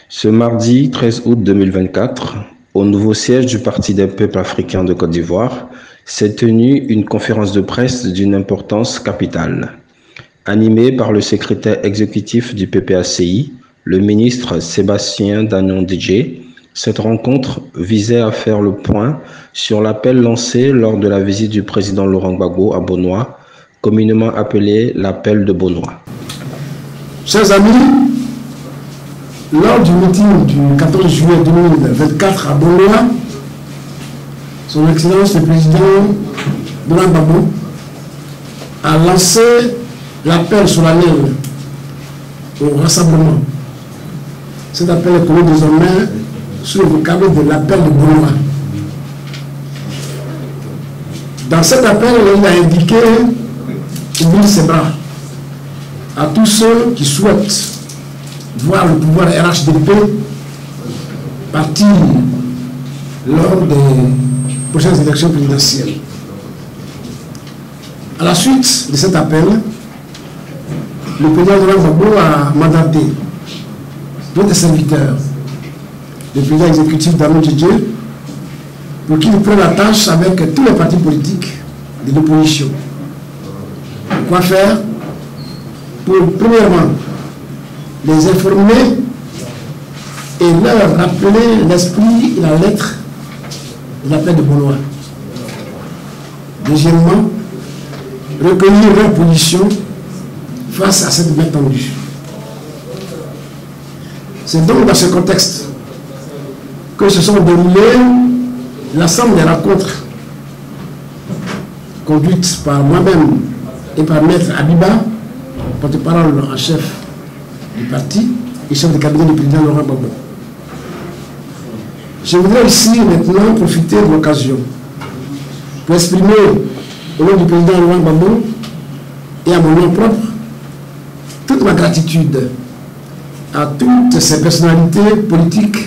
Ce mardi 13 août 2024, au nouveau siège du Parti des peuples africains de Côte d'Ivoire, s'est tenue une conférence de presse d'une importance capitale. Animée par le secrétaire exécutif du PPACI, le ministre Sébastien Dagnon-Djé, cette rencontre visait à faire le point sur l'appel lancé lors de la visite du président Laurent Gbagbo à Bonoa, communément appelé l'appel de Bonoa. Chers amis, lors du meeting du 14 juillet 2024 à Bonoa, son Excellence le président Laurent Gbagbo a lancé l'appel solennel au rassemblement. Cet appel est connu désormais sous le vocable de l'appel de Bonoa. Dans cet appel, il a indiqué ouvrir ses bras à tous ceux qui souhaitent voir le pouvoir RHDP partir lors des prochaines élections présidentielles. À la suite de cet appel, le président Laurent Gbagbo a mandaté d'autres serviteurs, le président exécutif Dagnon-Djé, pour qu'il prenne la tâche avec tous les partis politiques de l'opposition. Quoi faire? Pour, premièrement, les informer et leur rappeler l'esprit et la lettre de l'appel de Bonoa. Deuxièmement, recueillir leur position face à cette main tendue. C'est donc dans ce contexte que se sont déroulées l'ensemble des rencontres conduites par moi-même et par Maître Abiba, porte-parole en chef du parti et chef de cabinet du président Laurent Gbagbo. Je voudrais ici maintenant profiter de l'occasion pour exprimer au nom du président Laurent Gbagbo et à mon nom propre toute ma gratitude à toutes ces personnalités politiques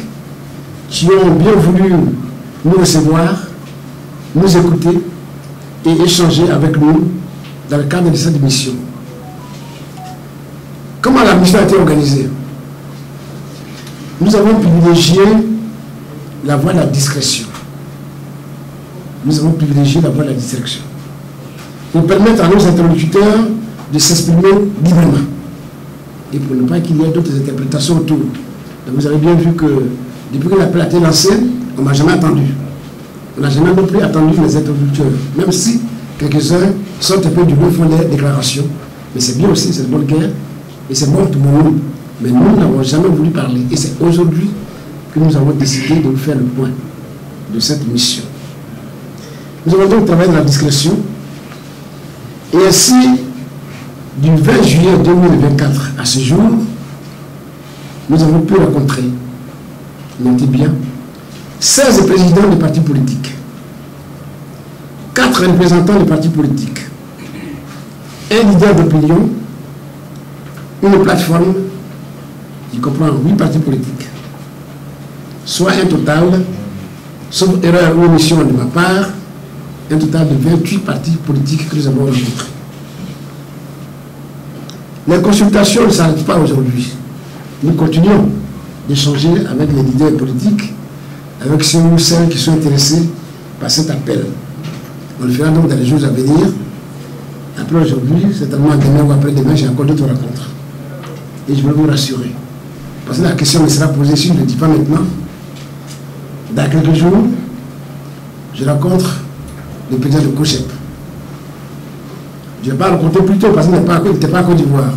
qui ont bien voulu nous recevoir, nous écouter et échanger avec nous dans le cadre de cette mission. Comment la mission a été organisée? Nous avons privilégié la voie de la discrétion. Nous avons privilégié la voie de la discrétion pour permettre à nos interlocuteurs de s'exprimer librement et pour ne pas qu'il y ait d'autres interprétations autour. Donc vous avez bien vu que depuis que l'appel a été lancé, on ne m'a jamais attendu. On n'a jamais non plus attendu les interlocuteurs, même si quelques-uns sortent un peu du bon fond des déclarations. Mais c'est bien aussi, c'est de bonne guerre. Et c'est bon tout le monde. Mais nous n'avons jamais voulu parler. Et c'est aujourd'hui que nous avons décidé de faire le point de cette mission. Nous avons donc travaillé dans la discrétion. Et ainsi, du 20 juillet 2024 à ce jour, nous avons pu rencontrer, notez bien, 16 présidents des partis politiques, 4 représentants des partis politiques, un leader d'opinion, une plateforme qui comprend 8 partis politiques, soit un total, sauf erreur ou omission de ma part, un total de 28 partis politiques que nous avons rencontrés. Les consultations ne s'arrêtent pas aujourd'hui. Nous continuons d'échanger avec les leaders politiques, avec ceux ou celles qui sont intéressés par cet appel. On le fera donc dans les jours à venir. Après aujourd'hui, certainement demain ou après-demain, j'ai encore d'autres rencontres. Et je veux vous rassurer. Parce que la question me sera posée, si je ne le dis pas maintenant, dans quelques jours, je rencontre le président de COJEP. Je ne vais pas le rencontrer plus tôt parce qu'il n'était pas à Côte d'Ivoire.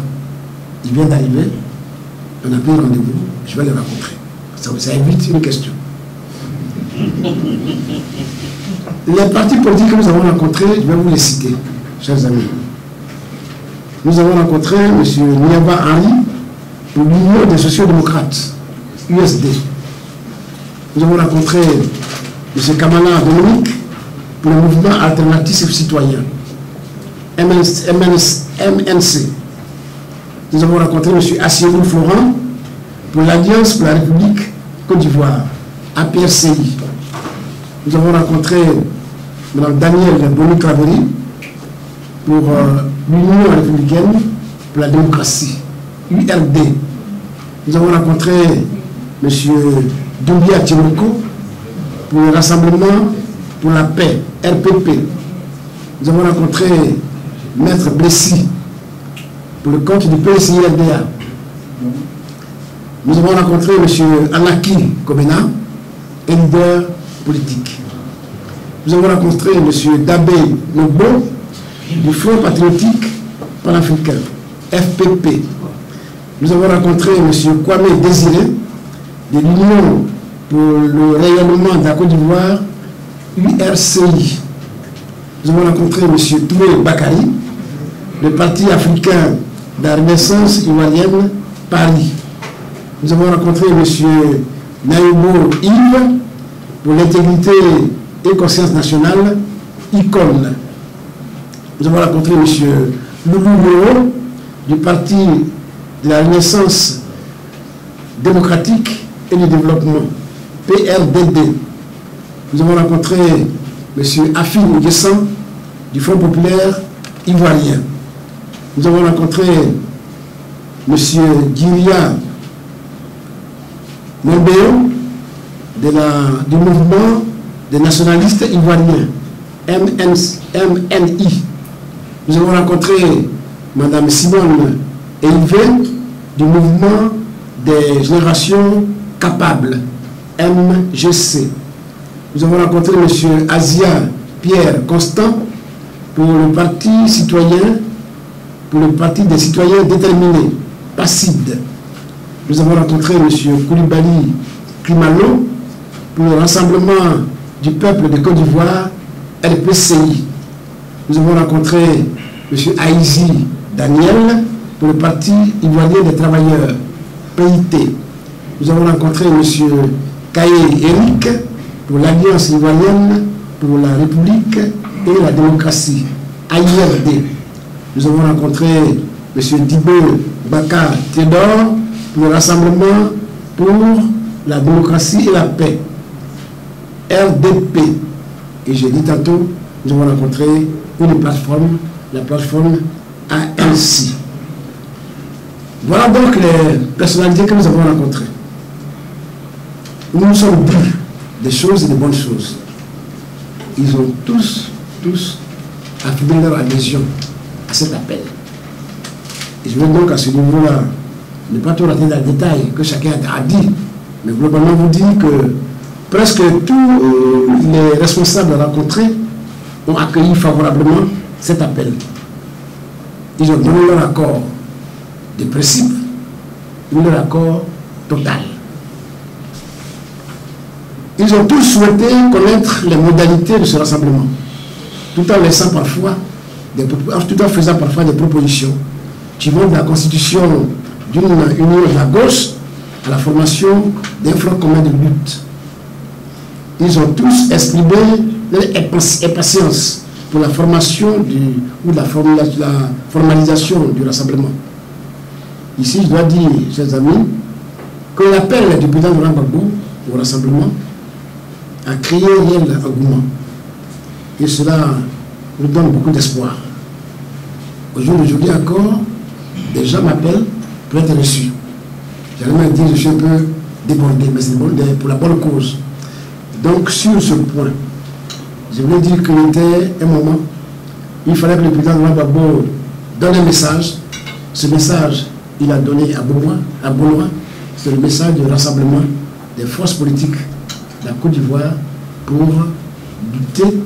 Il vient d'arriver, on a pris rendez-vous, je vais le rencontrer. Ça évite une question. Les partis politiques que nous avons rencontrés, je vais vous les citer, chers amis. Nous avons rencontré M. Niaba Henri pour l'Union des sociodémocrates, USD. Nous avons rencontré M. Kamala Dominique pour le mouvement alternatif citoyen, MNC. Nous avons rencontré M. Assienou Florent pour l'Alliance pour la République Côte d'Ivoire, APRCI. Nous avons rencontré Mme Danielle Boni-Craveri pour l'Union républicaine pour la démocratie, URD. Nous avons rencontré M. Doumbia Timoko, pour le Rassemblement pour la paix, RPP. Nous avons rencontré Maître Blessy, pour le compte du PCI-RDA. Nous avons rencontré M. Anaki Kobena, leader politique. Nous avons rencontré M. Dabé Nobo, du Front patriotique panafricain, FPP. Nous avons rencontré M. Kwame Désiré, de l'Union pour le rayonnement de la Côte d'Ivoire, URCI. Nous avons rencontré M. Touré Bakari, le Parti africain de la Renaissance ivoirienne, Paris. Nous avons rencontré M. Naïbo Yves, pour l'intégrité et conscience nationale, ICON. Nous avons rencontré M. Loulou Leo, du Parti de la Renaissance démocratique et du développement, PRDD. Nous avons rencontré M. Afin Ougessan, du Front populaire ivoirien. Nous avons rencontré M. Giria Mombeo, du mouvement des nationalistes ivoiriens, MNI. Nous avons rencontré Mme Simone Eivé, du mouvement des générations capables, MGC. Nous avons rencontré M. Asia Pierre Constant pour le Parti citoyen, pour le Parti des citoyens déterminés, PACID. Nous avons rencontré M. Koulibaly Klimalo pour le Rassemblement du peuple de Côte d'Ivoire, RPCI. Nous avons rencontré M. Aïzi Daniel pour le Parti ivoirien des travailleurs, PIT. Nous avons rencontré M. Kaye Eric pour l'Alliance ivoirienne pour la République et la démocratie, AIRD. Nous avons rencontré M. Dibé Bakar Théodore pour le Rassemblement pour la démocratie et la paix, RDP. Et j'ai dit tantôt, nous avons rencontré une plateforme, la plateforme ANC. Voilà donc les personnalités que nous avons rencontrées. Nous nous sommes dit des choses et des bonnes choses. Ils ont tous affirmé leur adhésion à cet appel. Et je vais donc à ce niveau-là ne pas tout rater dans le détail que chacun a dit, mais globalement vous dire que presque tous les responsables rencontrés ont accueilli favorablement cet appel. Ils ont donné leur accord de principe, leur accord total. Ils ont tous souhaité connaître les modalités de ce rassemblement, tout en laissant parfois, tout en faisant parfois des propositions qui vont de la constitution d'une union de la gauche à la formation d'un front commun de lutte. Ils ont tous exprimé leur impatience pour la formation ou la formalisation du rassemblement. Ici, je dois dire, chers amis, que l'appel du président Laurent Gbagbo au rassemblement a créé un réel engouement. Et cela nous donne beaucoup d'espoir. Au jour d'aujourd'hui encore, des gens m'appellent pour être reçus. J'allais même dire que je suis un peu débordé, mais c'est pour la bonne cause. Donc, sur ce point, je voulais dire qu'il était un moment où il fallait que le président Laurent Gbagbo donne un message. Ce message, il a donné à Boulois, c'est le message du rassemblement des forces politiques de la Côte d'Ivoire pour lutter,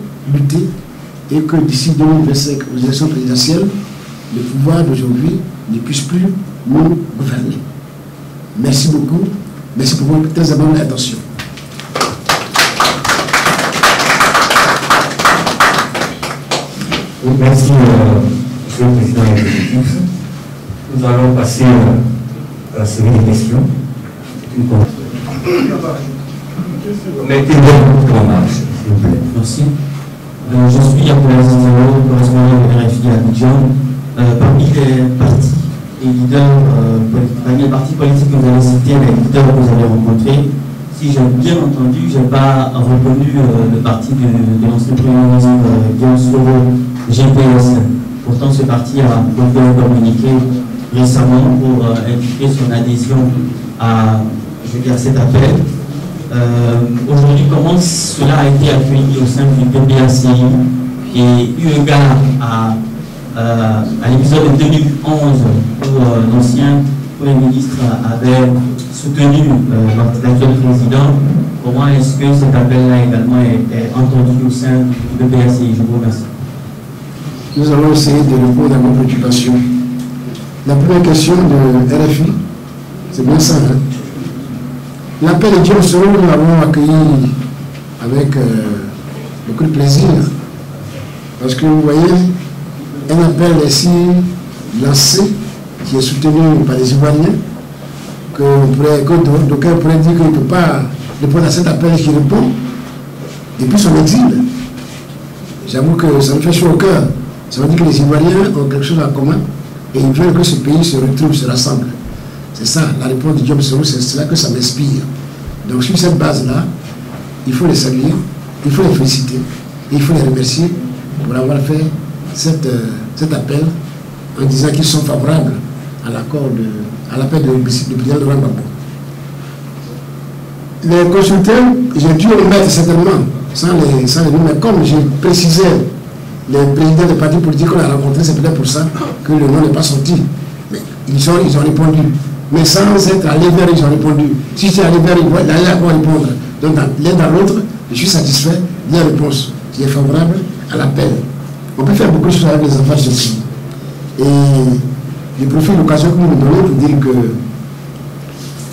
et que d'ici 2025, aux élections présidentielles, le pouvoir d'aujourd'hui ne puisse plus nous gouverner. Merci beaucoup. Merci pour votre très amable attention. Merci, Monsieur le Président exécutif. Nous allons passer à la série de questions. Mettez-vous en marche, s'il vous plaît. Merci. Je suis Abdoulaye Zizero, correspondant de RFI à Abidjan. Parmi les partis et leaders, parmi les partis politiques que vous avez cités, les leaders que vous avez rencontrés, si j'ai bien entendu, je n'ai pas reconnu le parti de l'ancien Premier ministre Guillaume Soro, GPS. Pourtant, ce parti a communiqué récemment pour indiquer son adhésion à, je je veux dire, cet appel. Aujourd'hui, comment cela a été accueilli au sein du PPACI et eu égard à l'épisode de 2011 où l'ancien Premier ministre avait soutenu l'actuel président, comment est-ce que cet appel-là également est entendu au sein du PPACI? Je vous remercie. Nous allons essayer de répondre à vos préoccupations. La première question de RFI, c'est bien ça. Hein? L'appel de Dieu Soro, nous l'avons accueilli avec beaucoup de plaisir. Parce que vous voyez, un appel ainsi lancé, qui est soutenu par les Ivoiriens, que d'aucuns pourraient dire qu'il ne peut pas répondre à cet appel qui répond, depuis son exil. J'avoue que ça me fait chaud au cœur. Ça veut dire que les Ivoiriens ont quelque chose en commun et ils veulent que ce pays se retrouve, se rassemble. C'est ça, la réponse de Diop Soro, c'est cela que ça m'inspire. Donc sur cette base-là, il faut les saluer, il faut les féliciter, et il faut les remercier pour avoir fait cet appel en disant qu'ils sont favorables à l'accord à l'appel du président Laurent Gbagbo. Les consultants, j'ai dû les mettre certainement, sans les nommer, comme j'ai précisé, les présidents des partis politiques qu'on a rencontrés, c'est peut-être pour ça que le nom n'est pas sorti. Mais ils ont répondu. Mais sans être allés vers, ils ont répondu. Si c'est allé vers, là, ils vont répondre. Donc, l'un dans l'autre, je suis satisfait de la réponse qui est favorable à l'appel. On peut faire beaucoup de choses avec les enfants de ce pays. Et je profite de l'occasion que vous nous donnez pour dire que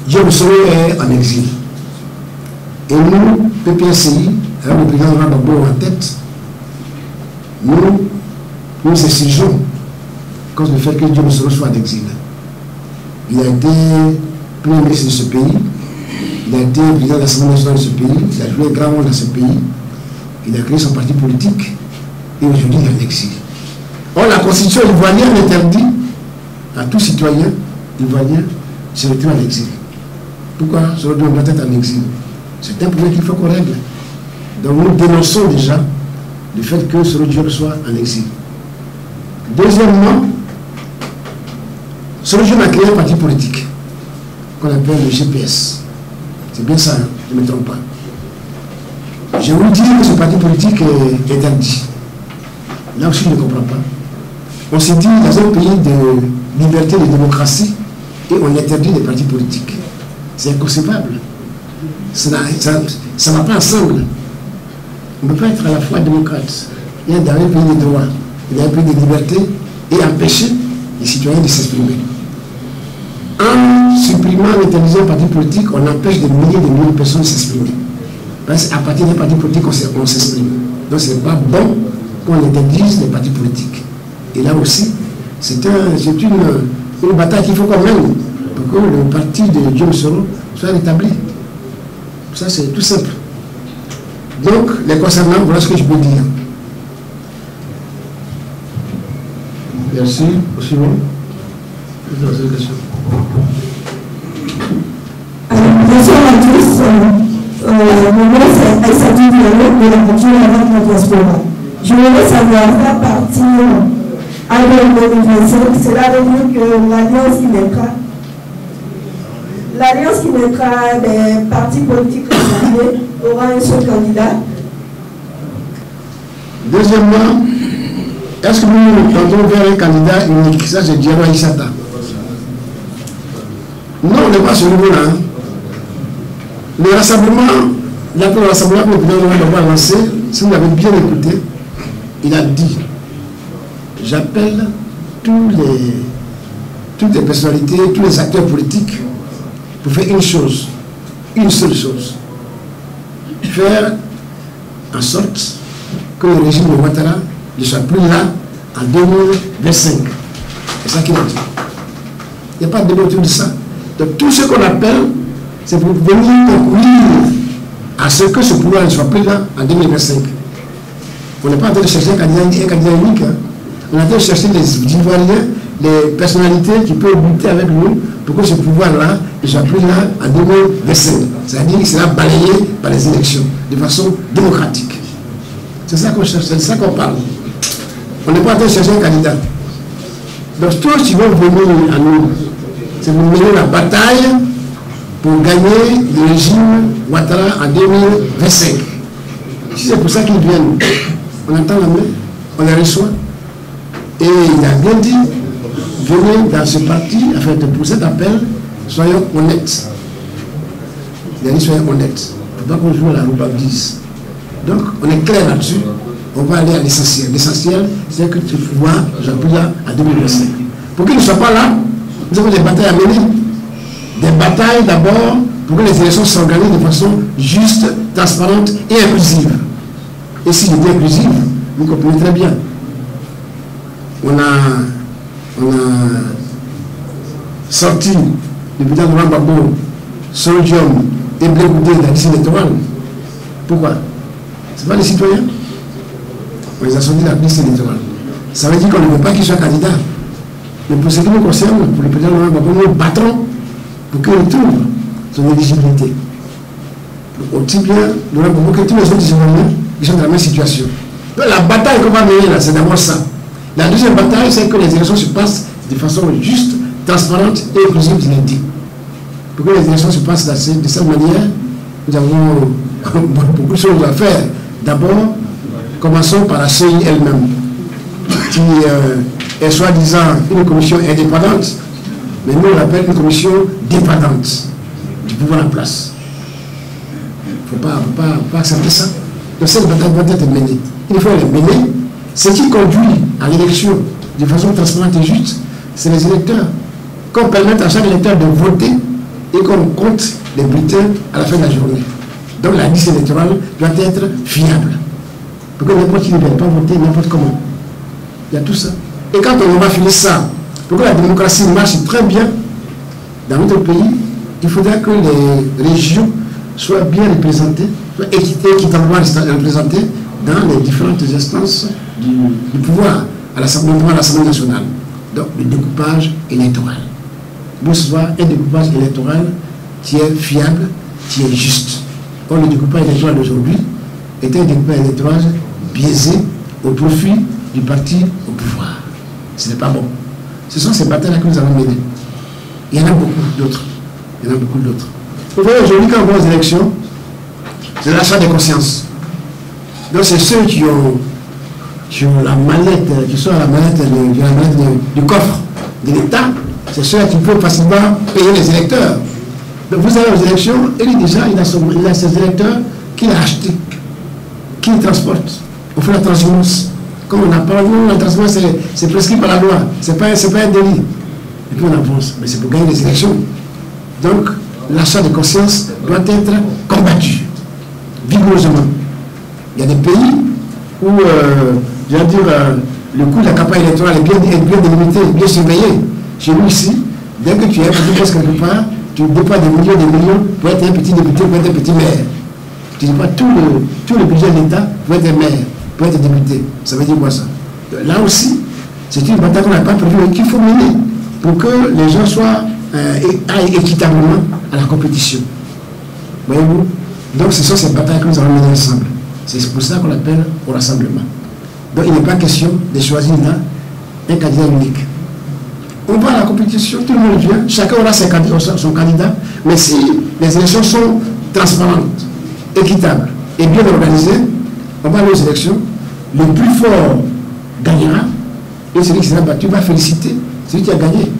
Diop Soro est en exil. Et nous, PPACI, avec le président Laurent Gbagbo en tête, nous exigeons à cause du fait que Diop Soro soit en exil. Il a été premier ministre de ce pays, il a été président de l'Assemblée nationale de ce pays, il a joué un grand rôle dans ce pays, il a créé son parti politique et aujourd'hui il est en exil. Or, la constitution ivoirienne interdit à tout citoyen ivoirien de se retrouver en exil. Pourquoi Soro doit être en exil? C'est un problème qu'il faut qu'on règle. Donc nous dénonçons déjà le fait que Soro Diop soit en exil. Deuxièmement, Soro Diop a créé un parti politique qu'on appelle le GPS. C'est bien ça, hein? Je ne me trompe pas. Je vous dis que ce parti politique est interdit. Là aussi, je ne comprends pas. On s'est dit dans un pays de liberté et de démocratie et on interdit les partis politiques. C'est inconcevable. Ça ne va pas ensemble. On ne peut pas être à la fois démocrate et dans un pays de droit, et dans un pays de liberté et empêcher les citoyens de s'exprimer. En supprimant l'interdiction des partis politiques, on empêche des milliers de personnes de s'exprimer. Parce qu'à partir des partis politiques, on s'exprime. Donc ce n'est pas bon qu'on interdise les partis politiques. Et là aussi, c'est une bataille qu'il faut qu'on mène pour que le parti de Diop Soro soit rétabli. Ça, c'est tout simple. Donc, les concernant, voilà ce que je peux dire. Merci. Au suivant. Bonjour à tous. Mon nom c'est Aïssa Diallo de la culture avec la diaspora. Je voulais savoir, faire partie à 2025, cela veut dire que l'alliance qui mettra des partis politiques concernés aura un seul candidat. Deuxièmement, est-ce que nous tendons vers un candidat unique? Ça, c'est Diallo Aïssata. Non, on n'est pas à ce niveau-là. Hein. Le rassemblement, l'appel au rassemblement que le président Laurent a lancé, si vous l'avez bien écouté, il a dit: j'appelle toutes les personnalités, tous les acteurs politiques pour faire une chose, une seule chose. Faire en sorte que le régime de Ouattara ne soit plus là en 2025. C'est ça qu'il a dit. Il n'y a pas de débat autour de ça. Donc tout ce qu'on appelle, c'est pour venir conclure à ce que ce pouvoir ne soit plus là en 2025. On n'est pas en train de chercher un candidat unique. Hein. On est en train de chercher les Ivoiriens, les personnalités qui peuvent lutter avec nous pour que ce pouvoir-là ne soit plus là en 2025. C'est-à-dire qu'il sera balayé par les élections de façon démocratique. C'est ça qu'on cherche, c'est ça qu'on parle. On n'est pas en train de chercher un candidat. Donc tous qui vont venir à nous, c'est pour mener la bataille pour gagner le régime Ouattara en 2025. Si c'est pour ça qu'ils viennent, on entend la main, on les reçoit. Et il a bien dit, venez dans ce parti, enfin, pour cet appel, soyons honnêtes. Il a dit, soyons honnêtes. Il ne faut pas qu'on joue à la roubardise. Donc, on est clair là-dessus. On va aller à l'essentiel. L'essentiel, c'est que tu vois Jean-Pierre à 2025. Pour qu'il ne soit pas là, nous avons des batailles à mener. Des batailles d'abord pour que les élections s'organisent de façon juste, transparente et inclusive. Et s'il est inclusive, vous comprenez très bien. On a sorti le président de Gbagbo, Sodium et Blé Goudé de la liste électorale. Pourquoi? Ce pas les citoyens. On les a sortis de la liste électorale. Ça veut dire qu'on ne veut pas qu'ils soient candidats. Mais pour ce qui nous concerne, pour le président de Gbagbo, nous battrons pour qu'il retrouve son éligibilité. Donc, aussi bien, nous avons que tous les autres citoyens qui sont dans la même situation. Donc, la bataille qu'on va mener là, c'est d'abord ça. La deuxième bataille, c'est que les élections se passent de façon juste, transparente et inclusive, il est dit. Pour que les élections se passent de cette manière, nous avons beaucoup de choses à faire. D'abord, commençons par la CEI elle-même, qui est soi-disant une commission indépendante, mais nous on l'appelle une commission dépendante du pouvoir en place. Il ne faut pas accepter ça. Donc cette bataille doit être menée. Il faut les mener. Ce qui conduit à l'élection de façon transparente et juste, c'est les électeurs. Qu'on permette à chaque électeur de voter et qu'on compte les bulletins à la fin de la journée. Donc la liste électorale doit être fiable. Pour que n'importe qui ne vienne pas voter n'importe comment. Il y a tout ça. Et quand on va finir ça, pour que la démocratie marche très bien dans notre pays, il faudra que les régions soient bien représentées, soient équitablement représentées dans les différentes instances du pouvoir, à l'Assemblée nationale. Donc le découpage électoral. Il faut soit un découpage électoral qui est fiable, qui est juste. Or, le découpage électoral d'aujourd'hui est un découpage électoral biaisé au profit du parti au pouvoir. Ce n'est pas bon. Ce sont ces batailles-là que nous allons mener. Il y en a beaucoup d'autres. Vous voyez, aujourd'hui, quand on va aux élections, c'est l'achat de conscience. Donc, c'est ceux qui ont la mallette, qui sont à la mallette du coffre de l'État, c'est ceux qui peuvent facilement payer les électeurs. Donc, vous allez aux élections, et lui, déjà, il a ses électeurs qu'il a achetés, qu'il transporte. On fait la transhumance. Comme on a parlé, la transhumance, c'est prescrit par la loi. Ce n'est pas un délit. Et puis on avance. Mais c'est pour gagner les élections. Donc, l'achat de conscience doit être combattu vigoureusement. Il y a des pays où, je veux dire, le coût de la campagne électorale est bien délimité, bien surveillé. Chez nous ici, dès que tu es un petit poste quelque part, tu dépenses des millions pour être un petit député, pour être un petit maire. Tu ne dis pas tout le budget de l'État pour être maire, pour être député. Ça veut dire quoi ça? Là aussi, c'est une bataille qu'on n'a pas prévue et qu'il faut mener pour que les gens aillent équitablement à la compétition. Voyez-vous? Donc ce sont ces batailles que nous allons mener ensemble. C'est pour ça qu'on l'appelle au rassemblement. Donc il n'est pas question de choisir là un candidat unique. On va à la compétition, tout le monde vient, chacun aura son candidat, mais si les élections sont transparentes, équitables et bien organisées, on va aller aux élections, le plus fort gagnera, et celui qui sera battu va féliciter celui qui a gagné,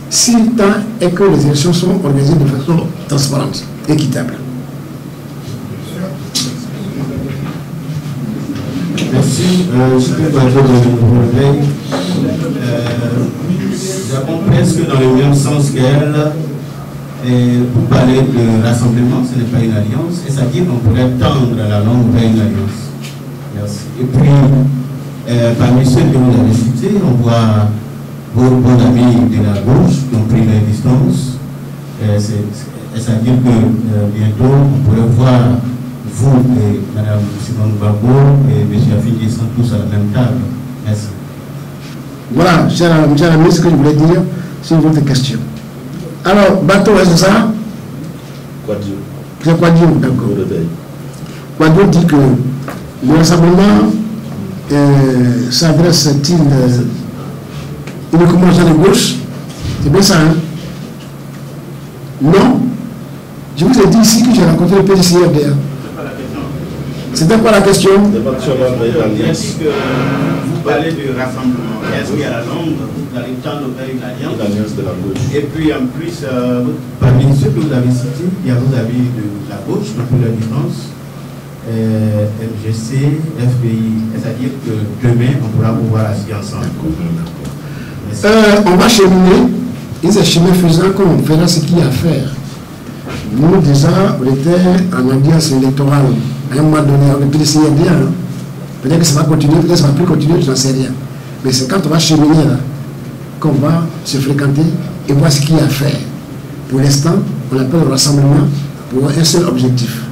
si le temps est que les élections sont organisées de façon transparente, équitable. Merci. Je peux pas dire de nous avons presque dans le même sens qu'elle. Pour parler de rassemblement, ce n'est pas une alliance, et ça dit qu'on pourrait tendre à la longue vers une alliance. Merci. Et puis, parmi ceux que vous avez cités, on voit vos bons amis de la gauche qui ont pris leur distance. C'est-à-dire que bientôt, on pourrait voir vous et Mme Simone Gbagbo et M. Afidi sont tous à la même table. Merci. Voilà, cher ami, ce que je voulais dire sur votre question. Alors, bateau, est-ce ça? Quadio. C'est Quadio, d'accord. Quadio dit que le rassemblement s'adresse-t-il uniquement aux gens de gauche? C'est bien ça, hein? Non. Je vous ai dit ici que j'ai rencontré le PDCRDA. C'était quoi la question? Est-ce que vous parlez de rassemblement? Est-ce qu'à la longue, vous allez tendre vers une alliance de la gauche? Et puis en plus, parmi ceux que vous avez cités, il y a vos amis de la gauche, donc la différence, MGC, FPI, c'est-à-dire que demain, on pourra pouvoir agir ensemble. On va cheminer, et c'est chemin faisant qu'on verra ce qu'il y a à faire. Nous, déjà, on était en audience électorale. À un moment donné, on est PDCRDA. Peut-être que ça va continuer, peut-être que ça ne va plus continuer, je n'en sais rien. Mais c'est quand on va cheminer là qu'on va se fréquenter et voir ce qu'il y a à faire. Pour l'instant, on appelle le rassemblement pour un seul objectif.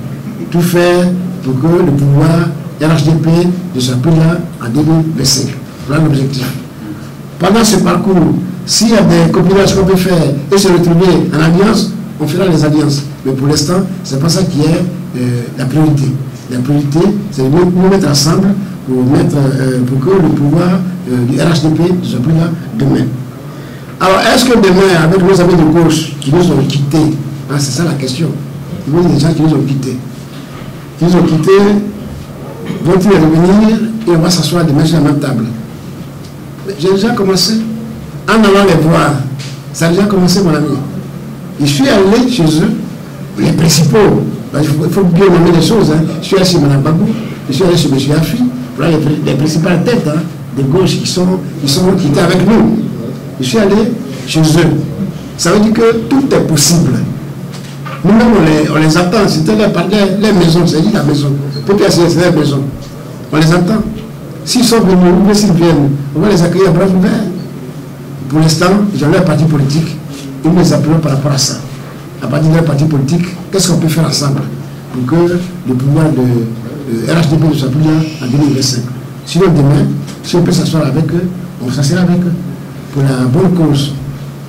Tout faire pour que le pouvoir RHDP ne soit plus là en 2025. Voilà l'objectif. Pendant ce parcours, s'il y a des combinaisons qu'on peut faire et se retrouver en alliance, on fera les alliances. Mais pour l'instant, ce n'est pas ça qui est la priorité. La priorité, c'est de nous mettre ensemble pour que le pouvoir du RHDP ne soit plus là demain. Alors, est-ce que demain, avec nos amis de gauche qui nous ont quittés, c'est ça la question. Il y a des gens qui nous ont quittés. Qui nous ont quittés, vont-ils revenir et on va s'asseoir demain sur la même table? J'ai déjà commencé, en allant les voir, ça a déjà commencé, mon ami. Je suis allé chez eux, les principaux. Il faut bien nommer les choses. Je suis allé chez Mme Bagou, je suis allé chez M. Afi. Voilà les principales têtes de gauche qui étaient avec nous. Je suis allé chez eux. Ça veut dire que tout est possible. Nous-mêmes, on les attend. C'était les maisons, c'est dit la maison. PPAC, c'est la maison. On les attend. S'ils sont venus, ou s'ils viennent, on va les accueillir à bras ouverts. Pour l'instant, j'en ai un parti politique. Nous les appelons par rapport à ça. À partir d'un parti politique, qu'est-ce qu'on peut faire ensemble pour que le pouvoir de RHDP ne soit plus là en 2025. Sinon, demain, si on peut s'asseoir avec eux, on s'assiera avec eux. Pour la bonne cause.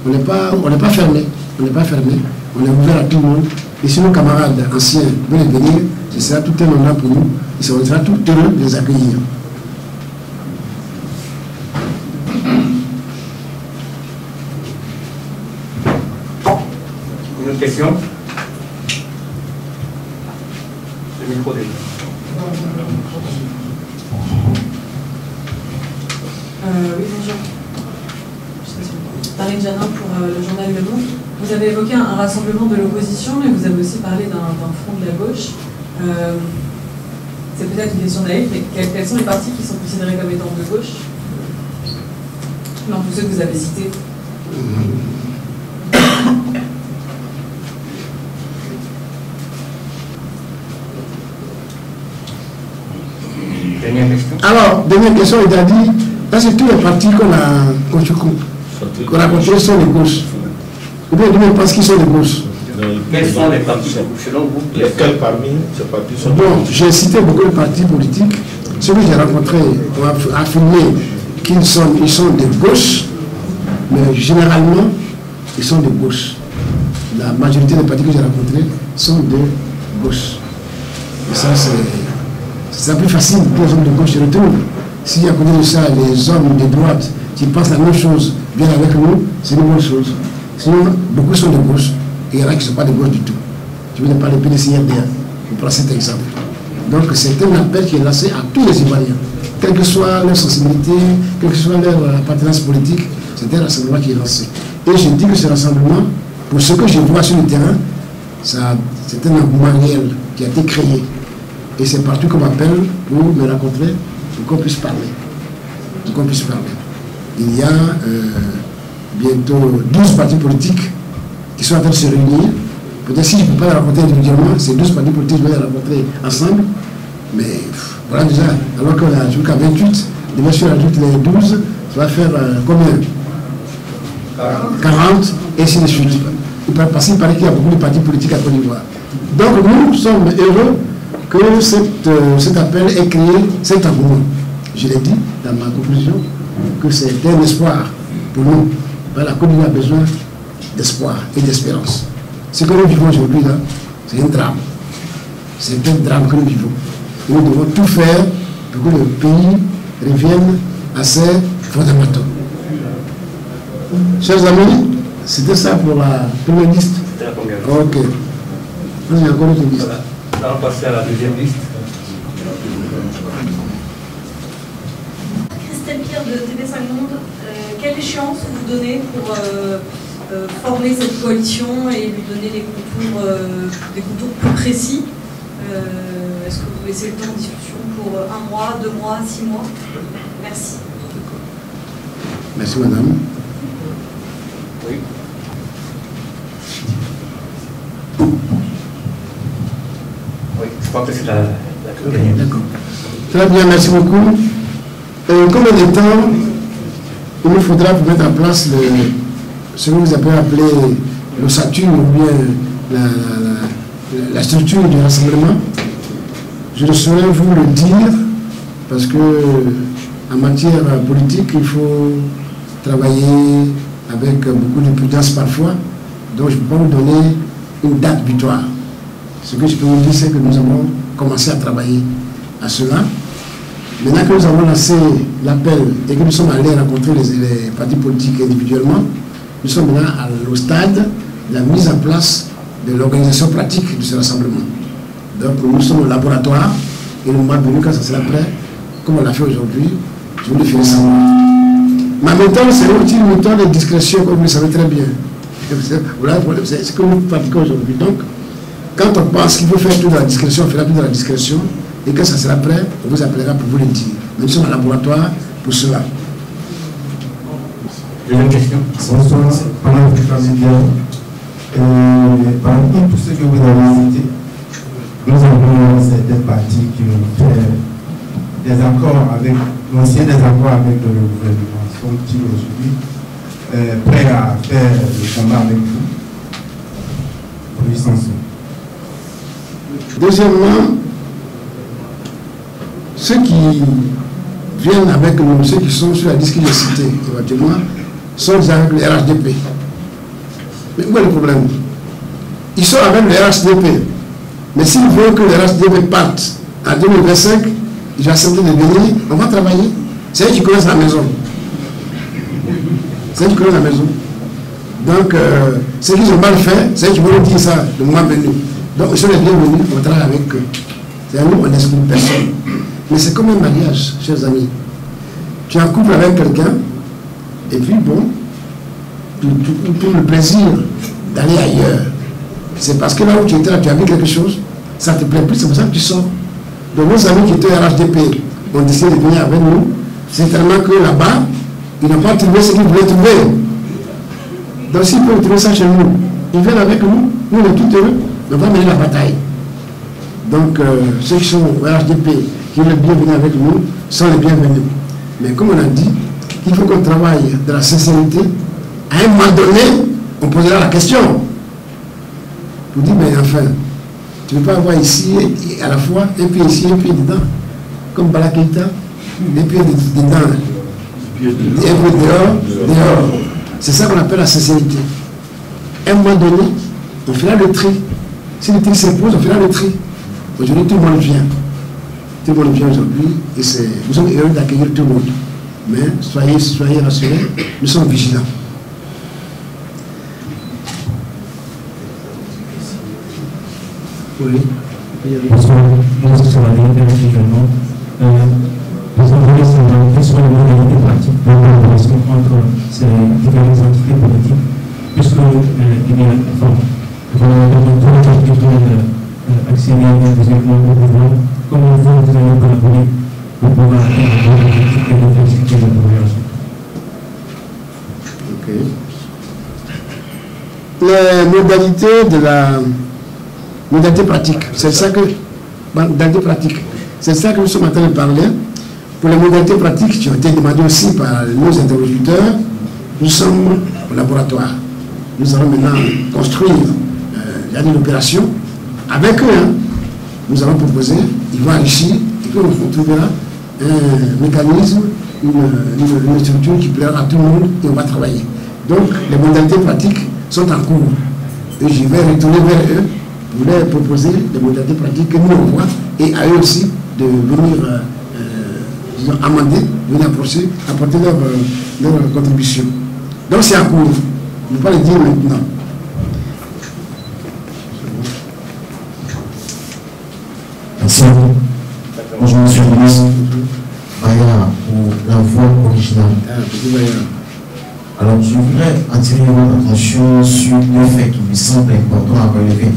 On n'est pas fermé. On n'est pas fermé. On est ouvert à tout le monde. Et si nos camarades anciens veulent venir, ce sera tout un honneur pour nous. Et on sera tout heureux de les accueillir. Une autre question? Le micro déjà. Oui, bonjour. Marine Janin pour le journal Le Monde. Vous avez évoqué un rassemblement de l'opposition, mais vous avez aussi parlé d'un front de la gauche. C'est peut-être une question naïve, mais quels sont les partis qui sont considérés comme étant de gauche? Non, tous ceux que vous avez cités. Dernière question. Alors, dernière question, il a dit, là c'est tous les partis qu'on a construits sont les gauches. Ou bien on pense qu'ils sont les gauches. Quels sont les partis selon vous? Lesquels parmi ces partis sont Bon, j'ai cité beaucoup de partis politiques. Ceux que j'ai rencontrés ont affirmé qu'ils sont de gauche, mais généralement, ils sont de gauche. La majorité des partis que j'ai rencontrés sont de gauche. Et ça, c'est plus facile pour les hommes de gauche se retrouvent. Si à côté de ça, les hommes de droite qui pensent la même chose viennent avec nous, c'est une bonne chose. Sinon, beaucoup sont de gauche et il y en a qui ne sont pas de gauche du tout. Je ne veux pas le PDCRDA. Je prends cet exemple. Donc, c'est un appel qui est lancé à tous les Ivoiriens, quelle que soit leur sensibilité, quelle que soit leur appartenance politique, c'est un rassemblement qui est lancé. Et je dis que ce rassemblement, pour ce que je vois sur le terrain, c'est un engouement réel qui a été créé. Et c'est partout qu'on m'appelle pour me rencontrer, pour qu'on puisse parler. Il y a bientôt 12 partis politiques qui sont en train de se réunir. Peut-être si je ne peux pas les rencontrer individuellement, ces 12 partis politiques, je vais les rencontrer ensemble. Mais voilà déjà, alors qu'on a jusqu'à 28, demain si on ajoute les 12, ça va faire combien 40, et ainsi de suite. Parce qu'il paraît qu'il y a beaucoup de partis politiques à Côte d'Ivoire. Donc nous sommes heureux que cet appel ait créé cet engouement. Je l'ai dit dans ma conclusion, que c'est un espoir pour nous. La Côte d'Ivoire a besoin d'espoir et d'espérance. Ce que nous vivons aujourd'hui, là, c'est un drame. C'est un drame que nous vivons. Et nous devons tout faire pour que le pays revienne à ses fondamentaux. Chers amis, c'était ça pour la première liste. Ok. Il y a encore une liste. Voilà. Nous allons passer à la deuxième liste. Christelle Pierre de TV5 Monde, quelle échéance vous donnez pour former cette coalition et lui donner des contours plus précis? Est-ce que vous laissez le temps de discussion pour 1 mois, 2 mois, 6 mois? Merci. Merci madame. Oui. Oui, je crois que c'est la gagnante. D'accord. Très bien, merci beaucoup. Combien de temps il nous faudra pour mettre en place ce que vous avez appelé l'ossature ou bien la structure du rassemblement? Je ne saurais vous le dire parce que en matière politique, il faut travailler avec beaucoup de prudence parfois. Donc je ne peux pas vous donner une date butoir. Ce que je peux vous dire, c'est que nous avons commencé à travailler à cela. Maintenant que nous avons lancé l'appel et que nous sommes allés rencontrer les partis politiques individuellement, nous sommes maintenant au stade de la mise en place de l'organisation pratique de ce rassemblement. Donc nous sommes au laboratoire et le mois venu, quand ça sera prêt, comme on l'a fait aujourd'hui, je vous le ferai savoir. Ma méthode, c'est une méthode de discrétion, comme vous le savez très bien. C'est ce que nous pratiquons aujourd'hui. Donc, quand on pense qu'il faut faire tout dans la discrétion, on fera tout dans la discrétion. Et quand ça sera prêt, on vous appellera pour vous le dire. Nous sommes au laboratoire pour cela. Deuxième question. Bonsoir, pendant que parmi tout ce que vous avez cité, nous avons certaines parties qui ont fait des accords avec, l'ancien des accords avec le gouvernement. Sont-ils aujourd'hui prêts à faire le combat avec vous pour licencier? Deuxièmement, ceux qui viennent avec nous, ceux qui sont sur la liste que j'ai citée éventuellement, sont avec le RHDP. Mais où est le problème? Ils sont avec le RHDP. Mais s'ils veulent que le RHDP parte en 2025, ils vont accepter de venir, on va travailler. C'est eux qui connaissent la maison. C'est eux qui connaissent la maison. Donc, ceux qui ont mal fait, c'est eux qui vont nous dire ça le mois venu. Donc, ils sont les bienvenus, on travaille avec eux. C'est à nous, on n'exclut personne. Mais c'est comme un mariage, chers amis. Tu es en couple avec quelqu'un, et puis bon, pour le plaisir d'aller ailleurs. C'est parce que là où tu étais, là, tu as vu quelque chose, ça te plaît plus, c'est pour ça que tu sors. Donc nos amis qui étaient au RHDP ont décidé de venir avec nous. C'est tellement que là-bas, ils n'ont pas trouvé ce qu'ils voulaient trouver. Donc s'ils peuvent trouver ça chez nous, ils viennent avec nous, nous on est tout heureux, on va mener la bataille. Donc ceux qui sont au RHDP, qui veulent bien venir avec nous, sont les bienvenus. Mais comme on a dit, il faut qu'on travaille de la sincérité. À un moment donné, on posera la question. Pour dire, mais enfin, tu ne peux pas avoir ici et à la fois un pied ici, un pied dedans. Comme Bala Keïta, un pied dedans, un pied dehors. C'est ça qu'on appelle la sincérité. À un moment donné, on fera le tri. Si le tri s'impose, on fera le tri. Aujourd'hui, tout le monde vient. Tout le monde vient aujourd'hui et nous sommes heureux d'accueillir tout le monde. Mais soyez rassurés, nous sommes vigilants. Oui. Bonsoir, moi aussi sur la vérité également. Nous avons savoir quelles sont les modalités pratiques de collaboration entre ces différentes entités politiques, puisque il y a enfin, tous les partis qui veulent accéder individuellement au pouvoir, comment vous allez collaborer pour pouvoir atteindre l'objectif et l'efficacité de la collaboration. Ok. Les modalités de la modalité pratique, c'est ça que nous sommes en train de parler. Pour les modalités pratiques qui ont été demandées aussi par nos interlocuteurs, nous sommes au laboratoire. Nous allons maintenant construire une opération avec eux. Nous allons proposer, ils vont enrichir, et puis on trouvera un mécanisme, une structure qui plaira à tout le monde et on va travailler. Donc les modalités pratiques sont en cours. Et je vais retourner vers eux pour leur proposer des modalités pratiques que nous on voit et à eux aussi de venir amender, venir apporter leur contribution. Donc c'est en cours. Je ne peux pas le dire maintenant. personne. Bonjour, monsieur le ministre. Baya, pour la voix originale. Alors, je voudrais attirer votre attention sur deux faits qui me semblent importants à relever.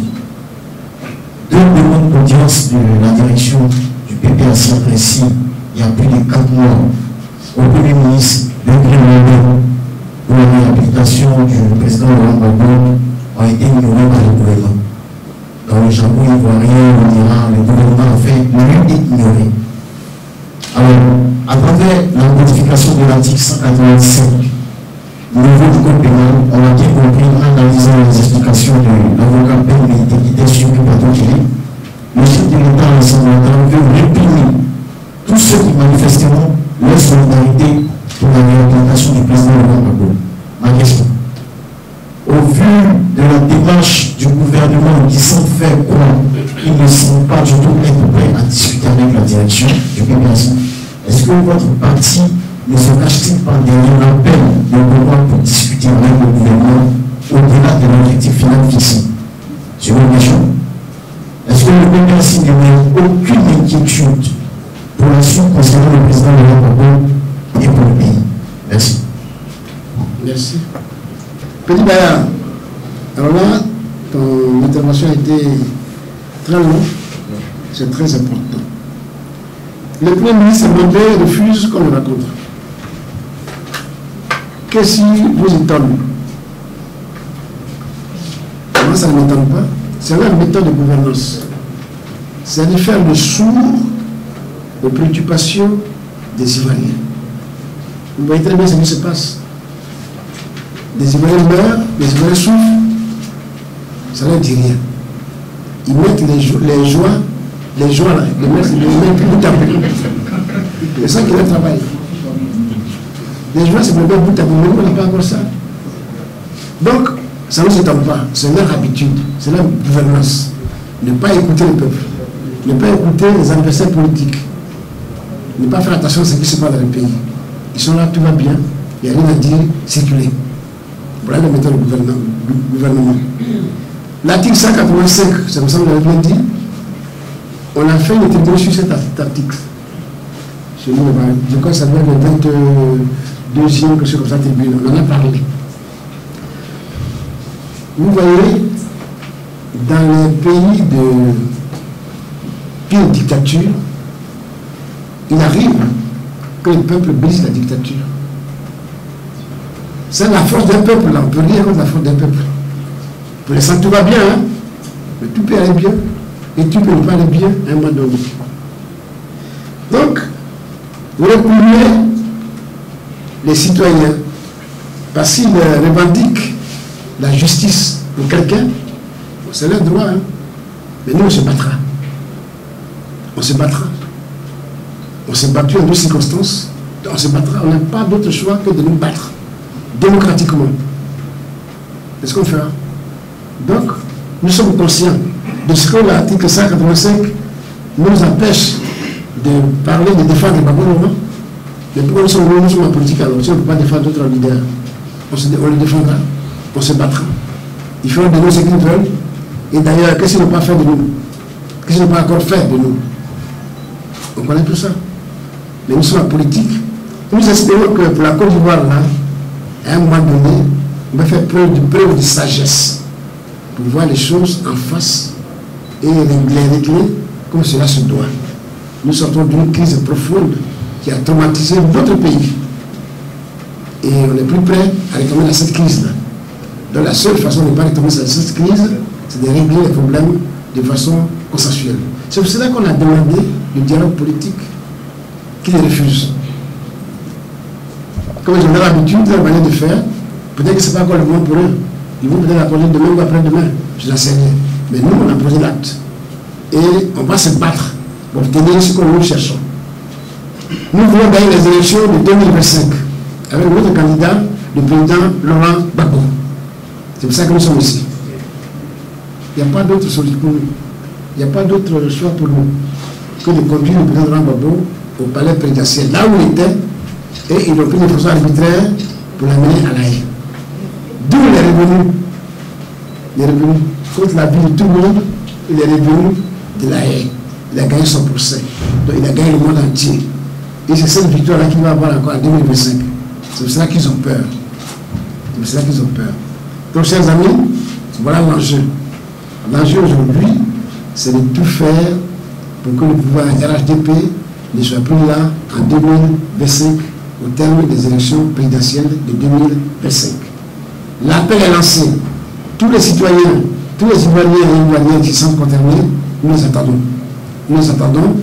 Deux demandes d'audience de la direction du PPAC précis il y a plus de 4 mois au Premier ministre de Grenoble pour la réhabilitation du président Laurent Gbagbo ont été ignorés par le gouvernement. Dans le jargon ivoirien, on dira le gouvernement a fait lui ignorer. Alors, à travers la modification de l'article 185 au niveau du code pénal, on a bien compris en analysant les explications de l'avocat Pembe qui était suivi par d'autres. Le chef de l'État à l'Assemblée veut réprimer tous ceux qui manifesteront leur solidarité pour la réhabilitation du président Laurent Gbagbo. Ma question. Au vu de la démarche du gouvernement qui semble faire croire qu'il ne semble pas du tout être prêt à discuter avec la direction du PPAC, est-ce que votre parti ne se cache-t-il pas derrière l'appel de pouvoir pour discuter avec le gouvernement au-delà de l'objectif final fixé? C'est une question. Est-ce que le PPAC n'a aucune inquiétude pour la suite concernant le président Laurent Gbagbo et pour le pays? Merci. Merci. Petit Baya, alors là, ton intervention a été très longue, c'est très important. Le Premier ministre Mandé refuse qu'on le rencontre. Qu'est-ce qui vous étonne? Moi, ça ne m'étonne pas. C'est la méthode de gouvernance. C'est de faire le sourd aux préoccupations des Ivoiriens. Vous voyez très bien ce qui se passe. Les Ivoiriens meurent, les Ivoiriens souffrent. Ça ne dit rien. Ils mettent les joies là, les mettent bout à bout. C'est ça qui est le travail. Les joies, c'est le même bout à bout, mais nous, on n'a pas encore ça. Donc, ça ne nous étonne pas. C'est leur habitude, c'est leur gouvernance. Ne pas écouter le peuple, ne pas écouter les adversaires politiques, ne pas faire attention à ce qui se passe dans le pays. Ils sont là, tout va bien, il n'y a rien à dire, circuler. Voilà la méthode du gouvernement. L'article 185, ça me semble bien dit, on a fait une interview sur cet article. Je crois que ça doit être le 22e, quelque chose comme ça, tribune. On en a parlé. Vous voyez, dans les pays de pire dictature, il arrive que le peuple brise la dictature. C'est la force d'un peuple, là. On peut rien contre la force d'un peuple. Pour l'instant, tout va bien, hein? Mais tout peut aller bien. Et tout peut ne pas aller bien à un moment donné. Donc, vous reprenez les citoyens parce qu'ils revendiquent la justice pour quelqu'un. C'est leur droit, hein? Mais nous, on se battra. On se battra. On s'est battu en 2 circonstances. On se battra. On n'a pas d'autre choix que de nous battre démocratiquement. C'est ce qu'on fera. Donc, nous sommes conscients de ce que l'article 185 nous empêche de parler, de défendre les Gbagbo. Mais pourquoi nous sommes en politique alors? Si on ne peut pas défendre d'autres leaders, on les défendra, on se battra. Ils feront de nous ce qu'ils veulent. Et d'ailleurs, qu'est-ce qu'ils n'ont pas fait de nous? Qu'est-ce qu'ils n'ont pas encore fait de nous? On connaît tout ça. Mais nous sommes en politique. Nous espérons que pour la Côte d'Ivoire, là, à un moment donné, on va faire preuve de sagesse pour voir les choses en face et les régler comme cela se doit. Nous sortons d'une crise profonde qui a traumatisé notre pays. Et on n'est plus prêt à retomber dans cette crise-là. Donc la seule façon de ne pas retomber dans cette crise, c'est de régler les problèmes de façon consensuelle. C'est pour cela qu'on a demandé le dialogue politique qui les refuse. Comme ils ont l'habitude, leur manière de faire, peut-être que ce n'est pas encore le moment pour eux. Ils vont peut-être accorder demain ou après-demain, je n'en sais rien. Mais nous, on a posé l'acte. Et on va se battre pour obtenir ce que nous cherchons. Nous voulons gagner les élections de 2025 avec notre candidat, le président Laurent Gbagbo. C'est pour ça que nous sommes ici. Il n'y a pas d'autre solution pour nous. Il n'y a pas d'autre choix pour nous que de conduire le président Laurent Gbagbo au palais présidentiel, là où il était, et ils ont pris des façons arbitraires pour l'amener à la haie. D'où il est revenu. Il est revenu contre la vie de tout le monde, il est revenu de la haie. il a gagné son procès. Donc il a gagné le monde entier. Et c'est cette victoire-là qu'il va avoir encore en 2025. C'est pour cela qu'ils ont peur. C'est pour cela qu'ils ont peur. Donc, chers amis, voilà l'enjeu. L'enjeu aujourd'hui, c'est de tout faire pour que le pouvoir RHDP ne soit plus là en 2025 au terme des élections présidentielles de 2025. L'appel est lancé. Tous les citoyens, tous les Ivoiriens et Ivoiriennes qui sont concernés, nous les attendons. Nous les attendons.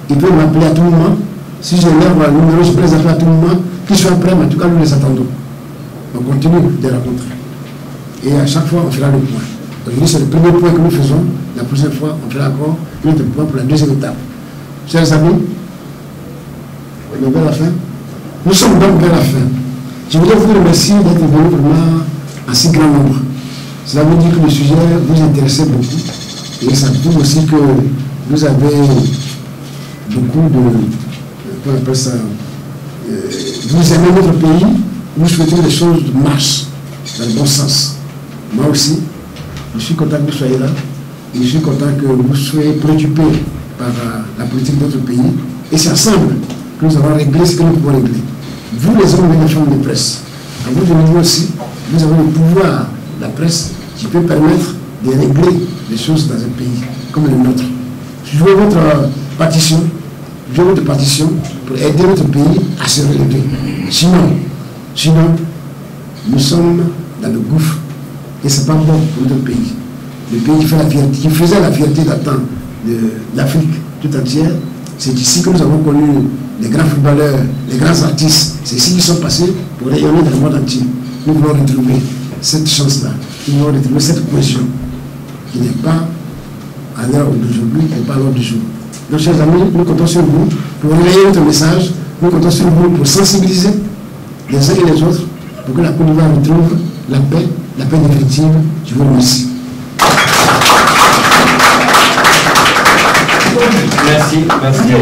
Ils peuvent m'appeler à tout moment. Si je leur vois le numéro, je peux les appeler à tout moment. Qu'ils soient prêts, mais en tout cas, nous les attendons. On continue de rencontrer. Et à chaque fois, on fera le point. Aujourd'hui, c'est le premier point que nous faisons. La prochaine fois, on fera encore un autre point pour la deuxième étape. Chers amis, on est vers la fin. Nous sommes donc vers la fin. Je voudrais vous remercier d'être venus vraiment en si grand nombre. Cela veut dire que le sujet vous intéressait beaucoup. Et ça prouve aussi que vous avez beaucoup de... Comment on appelle ça, vous aimez notre pays, vous souhaitez que les choses marchent dans le bon sens. Moi aussi, je suis content que vous soyez là. Et je suis content que vous soyez préoccupés par la politique de notre pays. Et c'est ensemble que nous allons régler ce que nous pouvons régler. Vous, les hommes et les femmes de presse, à votre niveau aussi, vous avez le pouvoir, la presse, qui peut permettre de régler les choses dans un pays comme le nôtre. Je veux votre partition. Je veux votre partition pour aider notre pays à se relever. Sinon, nous sommes dans le gouffre et ce n'est pas bon pour notre pays. Le pays qui faisait la fierté d'antan de l'Afrique tout entière, c'est ici que nous avons connu les grands footballeurs, les grands artistes. C'est ici qu'ils sont passés pour rayonner dans le monde entier. Nous voulons retrouver cette chance-là. Nous voulons retrouver cette cohésion qui n'est pas à l'heure d'aujourd'hui, qui n'est pas à l'heure du jour. Donc, chers amis, nous comptons sur vous pour relayer notre message. Nous comptons sur vous pour sensibiliser les uns et les autres pour que la Côte d'Ivoire retrouve la paix définitive. Je vous remercie. Merci, président.